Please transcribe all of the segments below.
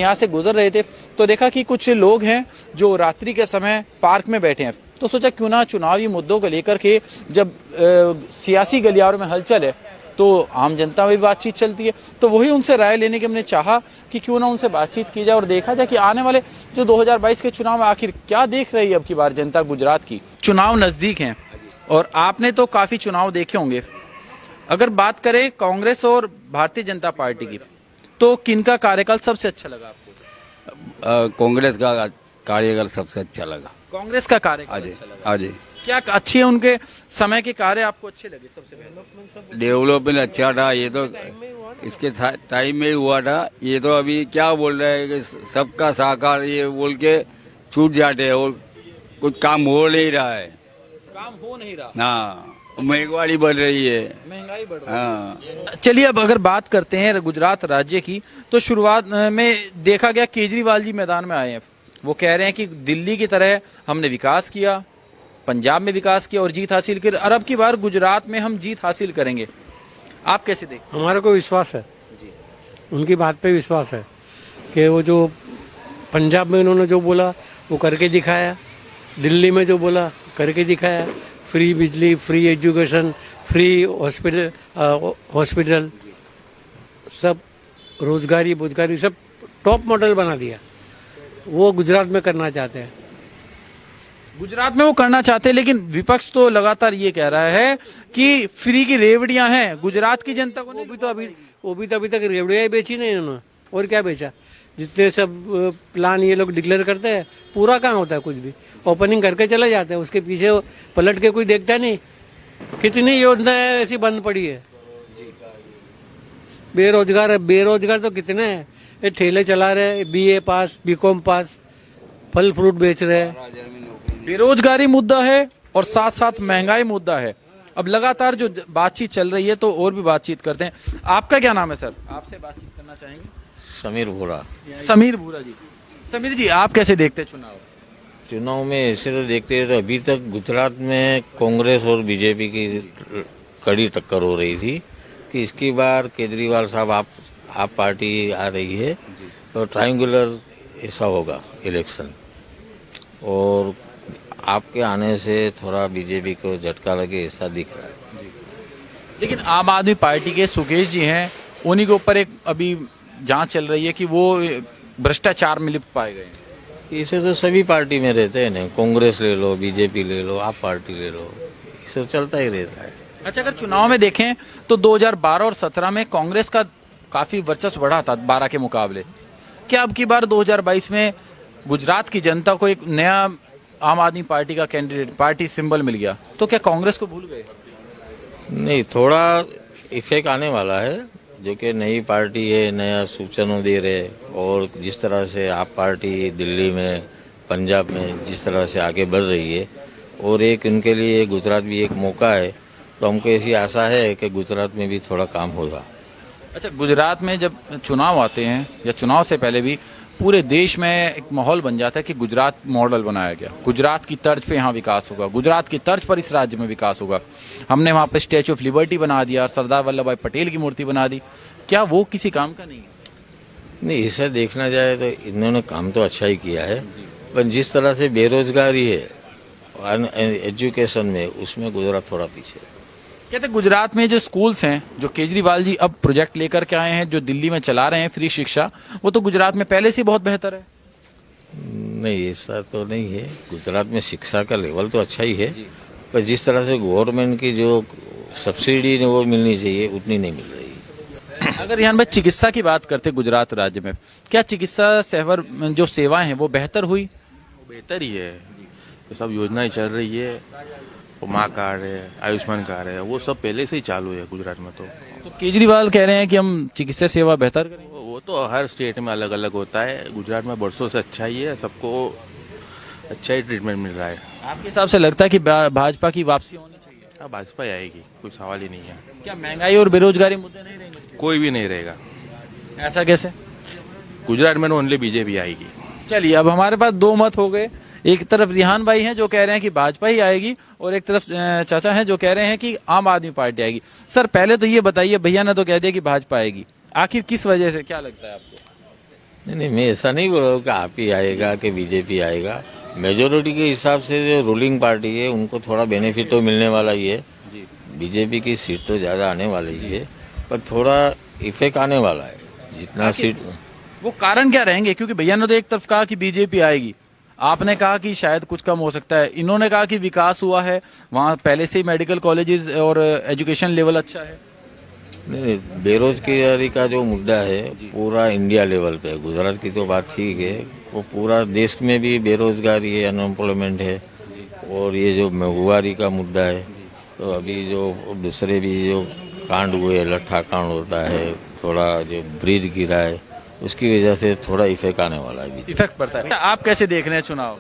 यहाँ से गुजर रहे थे तो देखा कि कुछ लोग हैं जो रात्रि के समय पार्क में बैठे हैं, तो सोचा क्यों ना चुनावी मुद्दों को लेकर के जब सियासी गलियारों में हलचल है तो आम जनता में भी बातचीत चलती है, तो वही उनसे राय लेने की हमने चाहा कि क्यों ना उनसे बातचीत की जाए और देखा जाए कि आने वाले जो 2022 के चुनाव में आखिर क्या देख रही है अब की बार जनता गुजरात की। चुनाव नजदीक हैं और आपने तो काफी चुनाव देखे होंगे, अगर बात करें कांग्रेस और भारतीय जनता पार्टी की तो किनका कार्यकाल सबसे अच्छा लगा आपको? कांग्रेस का कार्यकाल सबसे अच्छा लगा। कांग्रेस का कार्यकाल अजय अच्छा लगा। अजय क्या अच्छे हैं उनके समय के कार्य आपको अच्छे लगे? सबसे पहले डेवलपमेंट अच्छा था, ये तो इसके टाइम में ही हुआ था। ये तो अभी क्या बोल रहे हैं कि सबका साकार ये बोल के छूट जाते हैं और कुछ काम हो नहीं रहा है। काम हो नहीं रहा। हाँ, महंगाई बढ़ रही है। महंगाई बढ़ रही है। हाँ, चलिए अब अगर बात करते हैं गुजरात राज्य की तो शुरुआत में देखा गया केजरीवाल जी मैदान में आए हैं। वो कह रहे हैं कि दिल्ली की तरह हमने विकास किया, पंजाब में विकास किया और जीत हासिल की, और अब की बार गुजरात में हम जीत हासिल करेंगे। आप कैसे देखते हैं? हमारे को विश्वास है, उनकी बात पे विश्वास है कि वो जो पंजाब में उन्होंने जो बोला वो करके दिखाया, दिल्ली में जो बोला करके दिखाया। फ्री बिजली, फ्री एजुकेशन, फ्री हॉस्पिटल, सब रोजगारी सब टॉप मॉडल बना दिया। वो गुजरात में करना चाहते हैं। गुजरात में वो करना चाहते हैं, लेकिन विपक्ष तो लगातार ये कह रहा है कि फ्री की रेवड़ियां हैं, गुजरात की जनता को नहीं। वो भी तो अभी तक रेवड़ियाँ ही बेची नहीं उन्होंने, और क्या बेचा? जितने सब प्लान ये लोग डिक्लेयर करते हैं पूरा कहाँ होता है? कुछ भी ओपनिंग करके चले जाते हैं, उसके पीछे पलट के कोई देखता नहीं। कितनी योजनाएं ऐसी बंद पड़ी है। बेरोजगार तो कितने हैं, ये ठेले चला रहे, BA पास, BCom पास, फल फ्रूट बेच रहे हैं। बेरोजगारी मुद्दा है और साथ साथ महंगाई मुद्दा है। अब लगातार जो बातचीत चल रही है तो और भी बातचीत करते हैं। आपका क्या नाम है सर? आपसे बातचीत करना चाहेंगे। समीर भूरा। समीर भूरा जी। समीर जी, आप कैसे देखते हैं चुनाव में ऐसे तो देखते हैं तो अभी तक गुजरात में कांग्रेस और बीजेपी की कड़ी टक्कर हो रही थी कि इसकी बार केजरीवाल साहब आप पार्टी आ रही है तो ट्रायंगुलर ऐसा होगा इलेक्शन, और आपके आने से थोड़ा बीजेपी को झटका लगे ऐसा दिख रहा है। लेकिन आम आदमी पार्टी के सुकेश जी हैं, उन्हीं के ऊपर एक अभी जांच चल रही है कि वो भ्रष्टाचार में लिप्त पाए गए हैं। इसे तो सभी पार्टी में रहते हैं ना, कांग्रेस ले लो, बीजेपी ले लो, आप पार्टी ले लो, इसे चलता ही रहता है। अच्छा, अगर चुनाव में देखें तो 2012 और 17 में कांग्रेस का काफी वर्चस्व बढ़ा था 12 के मुकाबले। क्या अब की बार 2022 में गुजरात की जनता को एक नया आम आदमी पार्टी का कैंडिडेट, पार्टी सिंबल मिल गया, तो क्या कांग्रेस को भूल गए? नहीं, थोड़ा इफेक्ट आने वाला है, जो कि नई पार्टी है, नया सूचना दे रहे, और जिस तरह से आप पार्टी दिल्ली में, पंजाब में जिस तरह से आगे बढ़ रही है, और एक इनके लिए गुजरात भी एक मौका है, तो हमको ऐसी आशा है कि गुजरात में भी थोड़ा काम होगा। अच्छा, गुजरात में जब चुनाव आते हैं या चुनाव से पहले भी पूरे देश में एक माहौल बन जाता है कि गुजरात मॉडल बनाया गया, गुजरात की तर्ज पे यहाँ विकास होगा, गुजरात की तर्ज पर इस राज्य में विकास होगा। हमने वहाँ पे स्टैचू ऑफ लिबर्टी बना दिया, सरदार वल्लभ भाई पटेल की मूर्ति बना दी। क्या वो किसी काम का नहीं है? नहीं, इसे देखना जाए तो इन्होंने काम तो अच्छा ही किया है, पर जिस तरह से बेरोजगारी है एजुकेशन में, उसमें गुजरात थोड़ा पीछे है। कहते गुजरात में जो स्कूल्स हैं जो केजरीवाल जी अब प्रोजेक्ट लेकर के आए हैं, जो दिल्ली में चला रहे हैं फ्री शिक्षा, वो तो गुजरात में पहले से बहुत बेहतर है। नहीं, ऐसा तो नहीं है। गुजरात में शिक्षा का लेवल तो अच्छा ही है, पर जिस तरह से गवर्नमेंट की जो सब्सिडी वो मिलनी चाहिए उतनी नहीं मिल रही। अगर यहाँ पर चिकित्सा की बात करते गुजरात राज्य में, क्या चिकित्सा सेवा जो सेवाएं हैं वो बेहतर हुई? बेहतर ही है, सब योजनाएं चल रही है, माँ कार्ड है, आयुष्मान कार्ड है, वो सब पहले से ही चालू है गुजरात में। तो केजरीवाल कह रहे हैं कि हम चिकित्सा सेवा बेहतर करेंगे। वो तो हर स्टेट में अलग अलग होता है, गुजरात में बरसों से अच्छा ही है, सबको अच्छा ही ट्रीटमेंट मिल रहा है। आपके हिसाब से लगता है कि भाजपा की वापसी होनी चाहिए? हाँ, भाजपा ही आएगी, कोई सवाल ही नहीं है। क्या महंगाई और बेरोजगारी मुद्दे नहीं रहेंगे? कोई भी नहीं रहेगा। ऐसा कैसे? गुजरात में ओनली बीजेपी आएगी। चलिए, अब हमारे पास दो मत हो गए। एक तरफ रिहान भाई हैं जो कह रहे हैं कि भाजपा ही आएगी, और एक तरफ चाचा हैं जो कह रहे हैं कि आम आदमी पार्टी आएगी। सर, पहले तो ये बताइए, भैया ने तो कह दिया कि भाजपा आएगी, आखिर किस वजह से, क्या लगता है आपको? नहीं, मैं ऐसा नहीं बोल रहा हूँ कि आप ही आएगा कि बीजेपी आएगा। मेजोरिटी के हिसाब से जो रूलिंग पार्टी है उनको थोड़ा बेनिफिट तो मिलने वाला ही है। बीजेपी की सीट तो ज़्यादा आने वाली ही है, पर थोड़ा इफेक्ट आने वाला है। जितना सीट वो कारण क्या रहेंगे? क्योंकि भैया ने तो एक तरफ कहा कि बीजेपी आएगी, आपने कहा कि शायद कुछ कम हो सकता है, इन्होंने कहा कि विकास हुआ है, वहाँ पहले से ही मेडिकल कॉलेजेस और एजुकेशन लेवल अच्छा है। नहीं, बेरोजगारी का जो मुद्दा है पूरा इंडिया लेवल पे है। गुजरात की तो बात ठीक है, वो पूरा देश में भी बेरोजगारी है, अनएम्प्लॉयमेंट है। और ये जो महंगाई का मुद्दा है, तो अभी जो दूसरे भी जो कांड हुए, लट्ठा कांड होता है, थोड़ा जो ब्रिज गिरा है, उसकी वजह से थोड़ा इफेक्ट आने वाला है। इफेक्ट पड़ता है। आप कैसे देख रहे हैं चुनाव?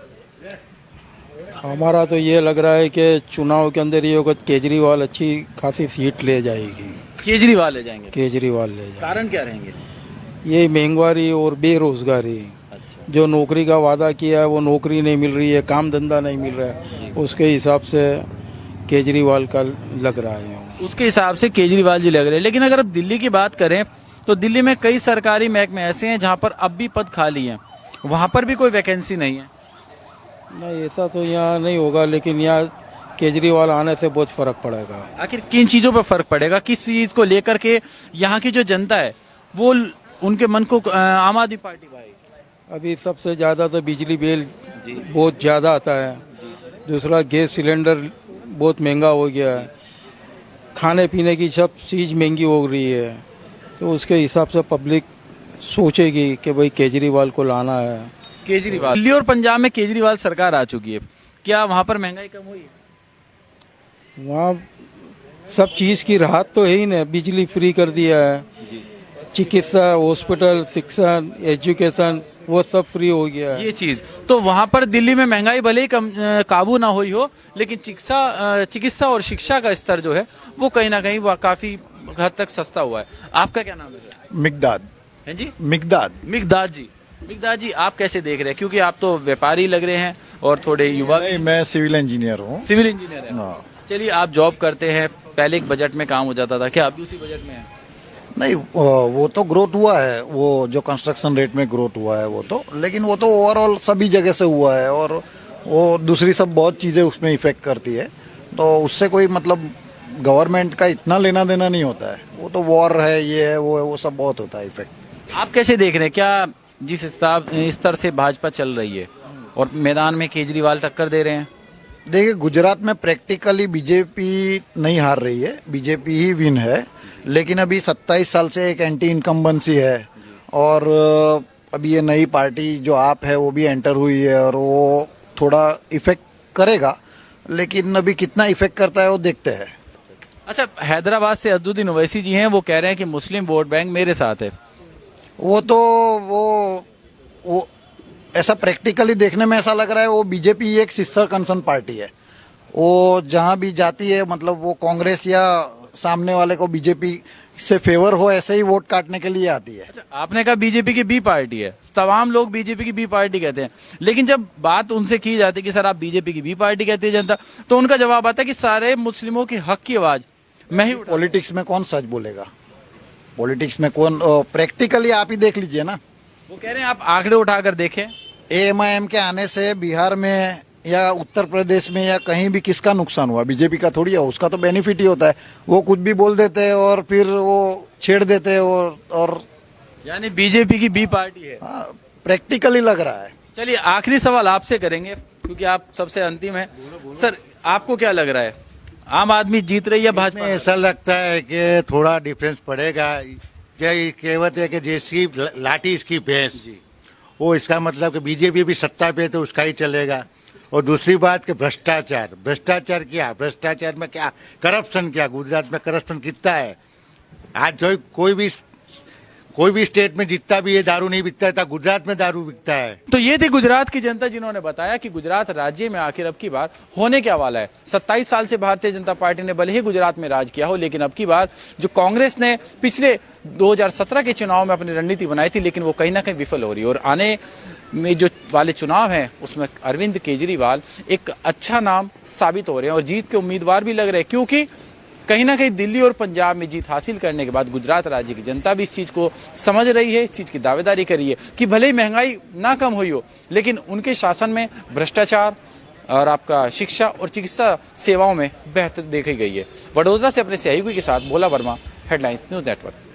हमारा तो ये लग रहा है कि चुनाव के अंदर ये होगा, केजरीवाल अच्छी खासी सीट ले जाएगी। केजरीवाल ले जाएंगे? केजरीवाल ले जाएगी। कारण क्या रहेंगे? ये महंगाई और बेरोजगारी, जो नौकरी का वादा किया है वो नौकरी नहीं मिल रही है, काम धंधा नहीं मिल रहा है, उसके हिसाब से केजरीवाल का लग रहा है। उसके हिसाब से केजरीवाल जी लग रहे हैं। लेकिन अगर अब दिल्ली की बात करें तो दिल्ली में कई सरकारी महकमे ऐसे हैं जहां पर अब भी पद खाली हैं, वहां पर भी कोई वैकेंसी नहीं है। नहीं, ऐसा तो यहाँ नहीं होगा, लेकिन यहाँ केजरीवाल आने से बहुत फर्क पड़ेगा। आखिर किन चीजों पर फर्क पड़ेगा? किस चीज को लेकर के यहाँ की जो जनता है वो उनके मन को आम आदमी पार्टी भाई? अभी सबसे ज़्यादा तो बिजली बिल बहुत ज़्यादा आता है, दूसरा गैस सिलेंडर बहुत महंगा हो गया है, खाने पीने की सब चीज़ महंगी हो रही है, तो उसके हिसाब से पब्लिक सोचेगी कि भाई केजरीवाल को लाना है। केजरीवाल, दिल्ली और पंजाब में केजरीवाल सरकार आ चुकी है, क्या वहां पर महंगाई कम हुई? वहाँ सब चीज़ की राहत तो है ही ना, बिजली फ्री कर दिया है, चिकित्सा, हॉस्पिटल, शिक्षा, एजुकेशन वो सब फ्री हो गया है। ये चीज तो वहां पर दिल्ली में महंगाई भले ही कम काबू ना हुई हो, लेकिन चिकित्सा और शिक्षा का स्तर जो है वो कहीं ना कहीं काफी हद तक सस्ता हुआ है। आपका क्या नाम है? मिकदाद। हैं जी? मिकदाद। मिकदाद जी, मिकदाद जी आप कैसे देख रहे हैं? क्योंकि आप तो व्यापारी लग रहे हैं और थोड़े युवा। नहीं, मैं सिविल इंजीनियर हूँ। सिविल इंजीनियर है। चलिए, आप जॉब करते हैं, पहले एक बजट में काम हो जाता था, क्या अभी उसी बजट में है? नहीं, वो तो ग्रोथ हुआ है, वो जो कंस्ट्रक्शन रेट में ग्रोथ हुआ है वो तो, लेकिन वो तो ओवरऑल सभी जगह से हुआ है, और वो दूसरी सब बहुत चीज़ें उसमें इफेक्ट करती है, तो उससे कोई मतलब गवर्नमेंट का इतना लेना देना नहीं होता है। वो तो वॉर है, ये है, वो है, वो सब बहुत होता है इफेक्ट। आप कैसे देख रहे हैं? क्या जिस स्तर से भाजपा चल रही है और मैदान में केजरीवाल टक्कर दे रहे हैं? देखिए, गुजरात में प्रैक्टिकली बीजेपी नहीं हार रही है, बीजेपी ही विन है, लेकिन अभी 27 साल से एक एंटी इनकम्बेंसी है, और अभी ये नई पार्टी जो आप है वो भी एंटर हुई है, और वो थोड़ा इफेक्ट करेगा, लेकिन अभी कितना इफेक्ट करता है वो देखते हैं। अच्छा, हैदराबाद से अद्दुद्दीन ओवैसी जी हैं, वो कह रहे हैं कि मुस्लिम वोट बैंक मेरे साथ है। वो ऐसा प्रैक्टिकली देखने में ऐसा लग रहा है, वो बीजेपी एक सिस्टर कंसर्न पार्टी है, वो जहाँ भी जाती है मतलब वो कांग्रेस या सामने वाले को बीजेपी से फेवर हो ऐसे ही वोट काटने के लिए आती है। अच्छा, आपने कहा बीजेपी की बी पार्टी है, तमाम लोग बीजेपी की बी पार्टी कहते हैं, लेकिन जब बात उनसे की जाती है कि सर आप बीजेपी की बी पार्टी कहती है जनता, तो उनका जवाब आता है कि सारे मुस्लिमों के हक की आवाज मैं ही उठा। पॉलिटिक्स में कौन सच बोलेगा? पॉलिटिक्स में कौन, प्रैक्टिकली आप ही देख लीजिए ना। वो कह रहे हैं आप आंकड़े उठाकर देखें, एएमआईएम के आने से बिहार में या उत्तर प्रदेश में या कहीं भी किसका नुकसान हुआ? बीजेपी का थोड़ी है, उसका तो बेनिफिट ही होता है। वो कुछ भी बोल देते हैं और फिर वो छेड़ देते हैं, और यानी बीजेपी की बी पार्टी है। प्रैक्टिकली लग रहा है। चलिए, आखिरी सवाल आपसे करेंगे क्योंकि आप सबसे अंतिम है। सर, आपको क्या लग रहा है, आम आदमी जीत रही है भाजपा? ऐसा लगता है कि थोड़ा डिफरेंस पड़ेगा। क्या कहावत है कि जैसी लाठी इसकी भैंस, वो इसका मतलब कि बीजेपी भी सत्ता पे तो उसका ही चलेगा। और दूसरी बात कि भ्रष्टाचार, भ्रष्टाचार क्या, भ्रष्टाचार में क्या, करप्शन क्या, गुजरात में करप्शन कितना है। आज जो कोई भी स्टेट में जितना भी ये दारू नहीं बिकता था, गुजरात में दारू बिकता है। तो ये थी गुजरात की जनता जिन्होंने बताया कि गुजरात राज्य में आखिर अब की बार होने क्या वाला है। 27 साल से भारतीय जनता पार्टी ने भले ही गुजरात में राज किया हो, लेकिन अब की बार जो कांग्रेस ने पिछले 2017 के चुनाव में अपनी रणनीति बनाई थी, लेकिन वो कहीं ना कहीं विफल हो रही है। और आने में जो वाले चुनाव हैं उसमें अरविंद केजरीवाल एक अच्छा नाम साबित हो रहे हैं और जीत के उम्मीदवार भी लग रहे हैं, क्योंकि कहीं ना कहीं दिल्ली और पंजाब में जीत हासिल करने के बाद गुजरात राज्य की जनता भी इस चीज़ को समझ रही है, इस चीज़ की दावेदारी कर रही है कि भले ही महंगाई ना कम हुई हो, लेकिन उनके शासन में भ्रष्टाचार और आपका शिक्षा और चिकित्सा सेवाओं में बेहतर देखी गई है। वडोदरा से अपने सहयोगी के साथ भोला वर्मा, हेडलाइंस न्यूज नेटवर्क।